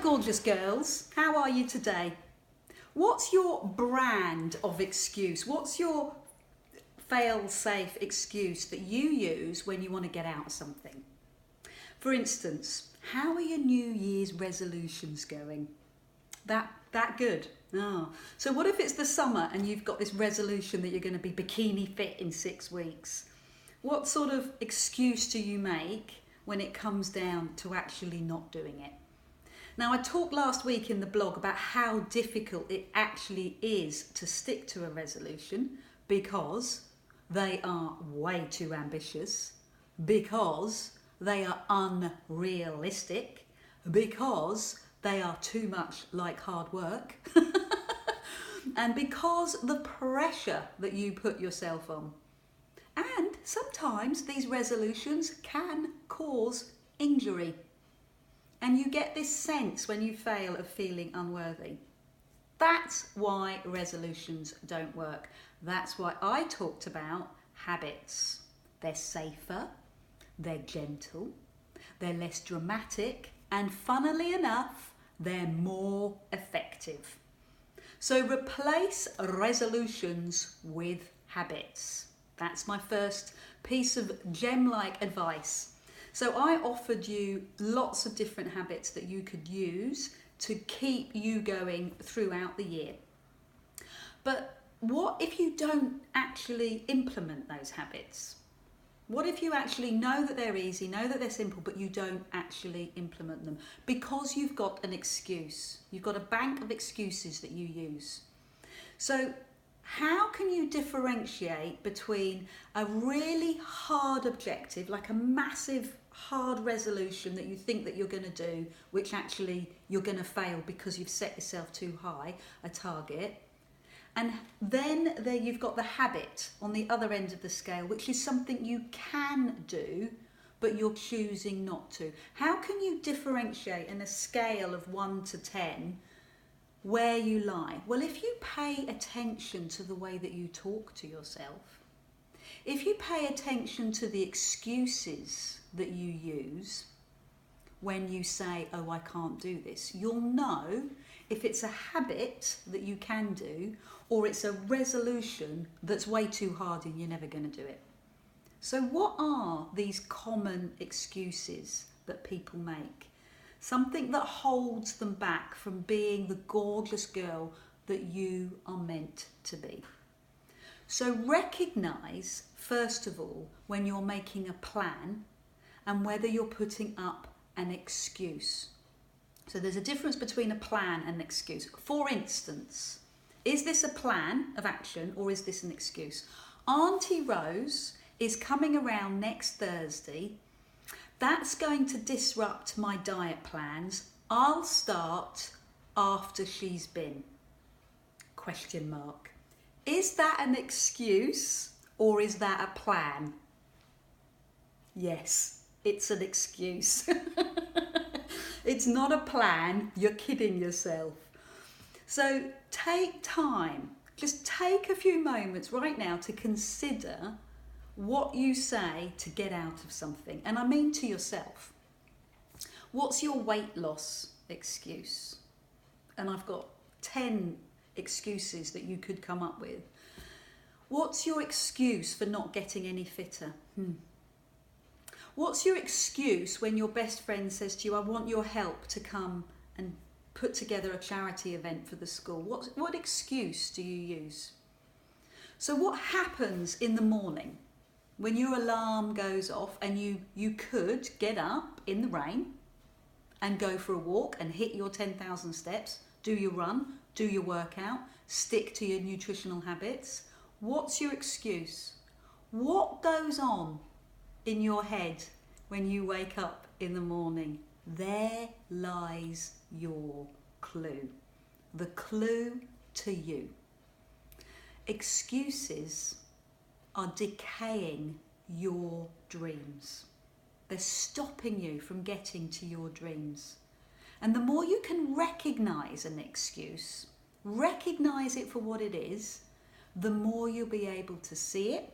gorgeous girls, how are you today? What's your brand of excuse? What's your fail-safe excuse that you use when you want to get out of something? For instance, how are your New Year's resolutions going? That good? Oh. So what if it's the summer and you've got this resolution that you're going to be bikini fit in 6 weeks? What sort of excuse do you make when it comes down to actually not doing it? Now, I talked last week in the blog about how difficult it actually is to stick to a resolution because they are way too ambitious, because they are unrealistic, because they are too much like hard work, and because the pressure that you put yourself on. And sometimes these resolutions can cause injury. And you get this sense when you fail of feeling unworthy. That's why resolutions don't work. That's why I talked about habits. They're safer, they're gentle, they're less dramatic, and funnily enough, they're more effective. So replace resolutions with habits. That's my first piece of gem-like advice. So I offered you lots of different habits that you could use to keep you going throughout the year. But what if you don't actually implement those habits? What if you actually know that they're easy, know that they're simple, but you don't actually implement them? Because you've got an excuse. You've got a bank of excuses that you use. So how can you differentiate between a really hard objective, like a massive hard resolution that you think that you're going to do, which actually you're going to fail because you've set yourself too high a target, and then there you've got the habit on the other end of the scale, which is something you can do but you're choosing not to? How can you differentiate in a scale of 1 to 10 where you lie? Well, if you pay attention to the way that you talk to yourself, if you pay attention to the excuses that you use when you say, oh, I can't do this, you'll know if it's a habit that you can do or it's a resolution that's way too hard and you're never going to do it. So what are these common excuses that people make? Something that holds them back from being the gorgeous girl that you are meant to be. So recognise, first of all, when you're making a plan and whether you're putting up an excuse. So there's a difference between a plan and an excuse. For instance, is this a plan of action or is this an excuse? Auntie Rose is coming around next Thursday. That's going to disrupt my diet plans. I'll start after she's been. ? Is that an excuse or is that a plan? Yes, it's an excuse. It's not a plan, you're kidding yourself. So take time, just take a few moments right now to consider what you say to get out of something. And I mean to yourself. What's your weight loss excuse? And I've got 10 excuses that you could come up with. What's your excuse for not getting any fitter? What's your excuse when your best friend says to you, I want your help to come and put together a charity event for the school? What excuse do you use? So what happens in the morning when your alarm goes off and you could get up in the rain and go for a walk and hit your 10,000 steps, do your run, do your workout, stick to your nutritional habits? What's your excuse? What goes on in your head when you wake up in the morning? There lies your clue. The clue to you. Excuses are decaying your dreams. They're stopping you from getting to your dreams. And the more you can recognise an excuse, recognise it for what it is, the more you'll be able to see it,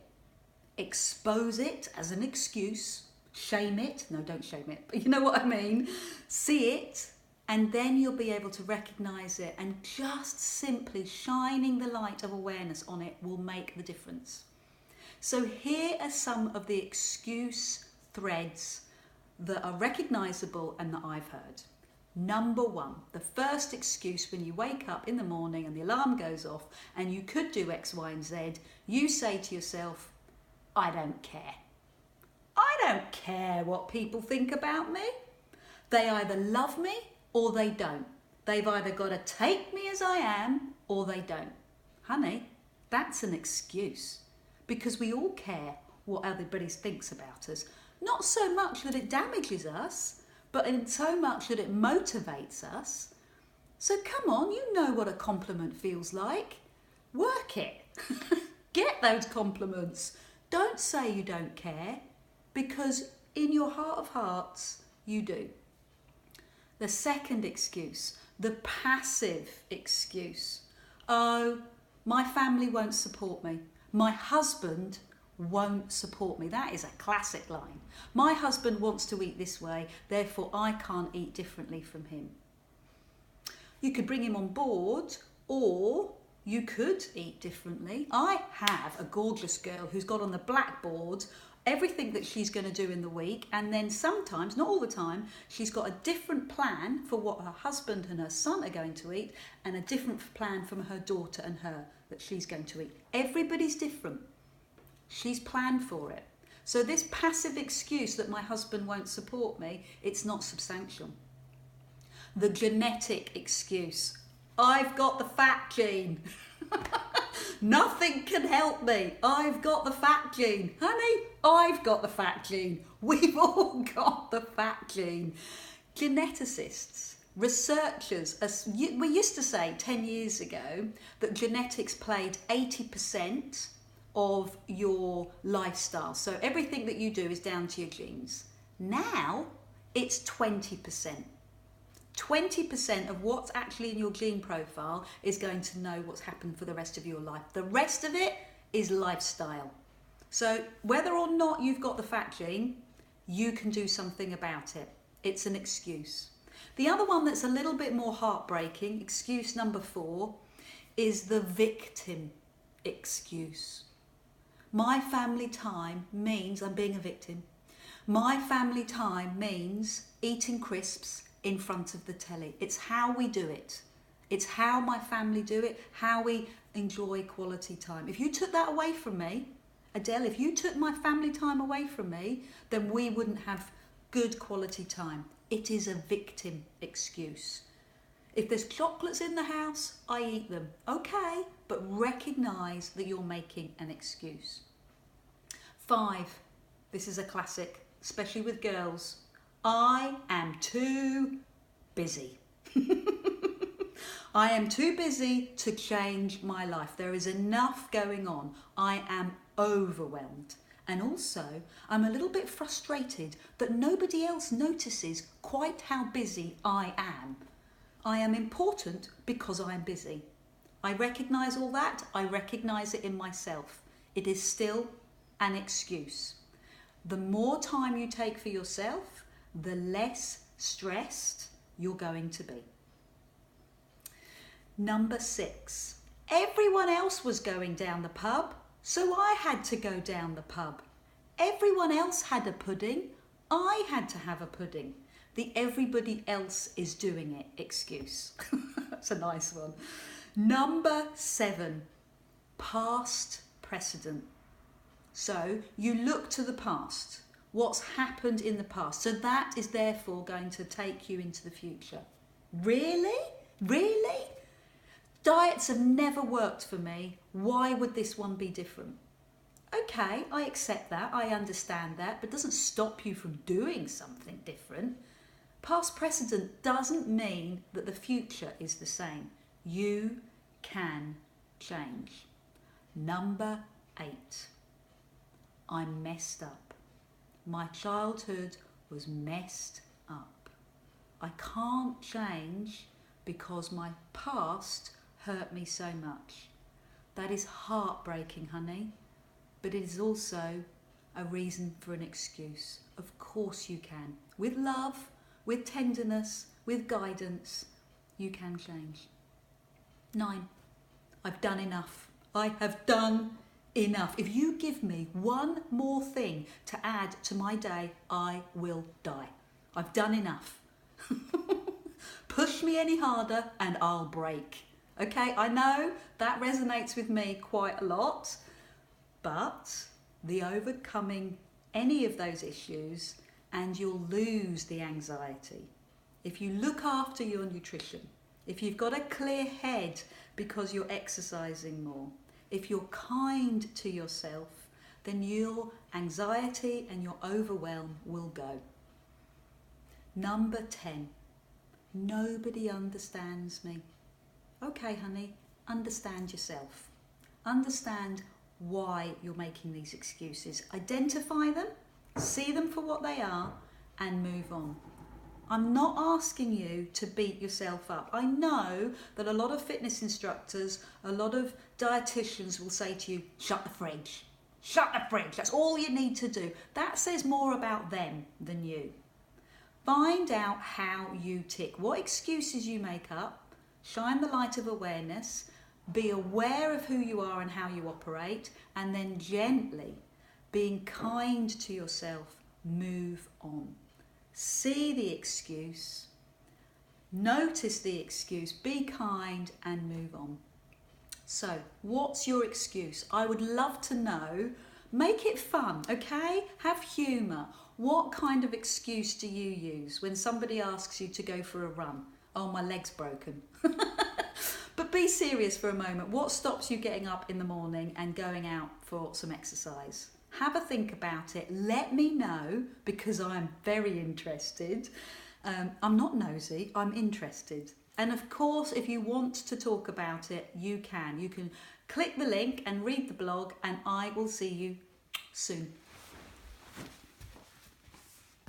expose it as an excuse, shame it. No, don't shame it, but you know what I mean. See it And then you'll be able to recognize it, and just simply shining the light of awareness on it will make the difference. So here are some of the excuse threads that are recognizable and that I've heard. Number one, the first excuse when you wake up in the morning and the alarm goes off and you could do X, Y, and Z, you say to yourself, I don't care. I don't care what people think about me. They either love me or they don't. They've either got to take me as I am or they don't. Honey, that's an excuse, because we all care what everybody thinks about us. Not so much that it damages us, but in so much that it motivates us. So come on, you know what a compliment feels like. Work it. Get those compliments. Don't say you don't care, because in your heart of hearts, you do. The second excuse, the passive excuse. Oh, my family won't support me. My husband won't support me. That is a classic line. My husband wants to eat this way, therefore I can't eat differently from him. You could bring him on board, or you could eat differently. I have a gorgeous girl who's got on the blackboard everything that she's going to do in the week, and then sometimes, not all the time, she's got a different plan for what her husband and her son are going to eat, and a different plan from her daughter and her that she's going to eat. Everybody's different. She's planned for it. So this passive excuse that my husband won't support me, it's not substantial. The genetic excuse. I've got the fat gene. Nothing can help me. I've got the fat gene. Honey, I've got the fat gene. We've all got the fat gene. Geneticists, researchers, we used to say 10 years ago that genetics played 80% of your lifestyle. So everything that you do is down to your genes. Now it's 20%. 20% of what's actually in your gene profile is going to know what's happened for the rest of your life. The rest of it is lifestyle. So whether or not you've got the fat gene, you can do something about it. It's an excuse. The other one that's a little bit more heartbreaking, excuse number 4, is the victim excuse. My family time means I'm being a victim. My family time means eating crisps in front of the telly. It's how we do it. It's how my family do it, how we enjoy quality time. If you took that away from me, Adele, if you took my family time away from me, then we wouldn't have good quality time. It is a victim excuse. If there's chocolates in the house, I eat them. Okay, but recognise that you're making an excuse. 5, this is a classic, especially with girls. I am too busy. I am too busy to change my life. There is enough going on. I am overwhelmed. And also, I'm a little bit frustrated that nobody else notices quite how busy I am. I am important because I am busy. I recognise all that. I recognise it in myself. It is still an excuse. The more time you take for yourself, the less stressed you're going to be. Number 6, everyone else was going down the pub, so I had to go down the pub. Everyone else had a pudding, I had to have a pudding. The everybody else is doing it excuse. That's a nice one. Number 7, past precedent. So you look to the past. What's happened in the past. So that is therefore going to take you into the future. Really? Really? Diets have never worked for me. Why would this one be different? Okay, I accept that. I understand that. But it doesn't stop you from doing something different. Past precedent doesn't mean that the future is the same. You can change. Number 8. I'm messed up. My childhood was messed up. I can't change because my past hurt me so much. That is heartbreaking, honey, but it is also a reason for an excuse. Of course you can. With love, with tenderness, with guidance, you can change. 9. I've done enough. I have done enough. If you give me one more thing to add to my day, I will die. I've done enough. Push me any harder and I'll break. Okay, I know that resonates with me quite a lot, but the overcoming any of those issues and you'll lose the anxiety. If you look after your nutrition, if you've got a clear head because you're exercising more, if you're kind to yourself, then your anxiety and your overwhelm will go. Number 10, nobody understands me. Okay, honey, understand yourself. Understand why you're making these excuses. Identify them, see them for what they are, and move on. I'm not asking you to beat yourself up. I know that a lot of fitness instructors, a lot of dietitians will say to you, shut the fridge. Shut the fridge. That's all you need to do. That says more about them than you. Find out how you tick, what excuses you make up, shine the light of awareness, be aware of who you are and how you operate, and then gently, being kind to yourself, move on. See the excuse, notice the excuse, be kind and move on. So, what's your excuse? I would love to know. Make it fun, okay? Have humour. What kind of excuse do you use when somebody asks you to go for a run? Oh, my leg's broken. But be serious for a moment. What stops you getting up in the morning and going out for some exercise? Have a think about it. Let me know because I'm very interested. I'm not nosy, I'm interested. And of course, if you want to talk about it, you can. You can click the link and read the blog, and I will see you soon.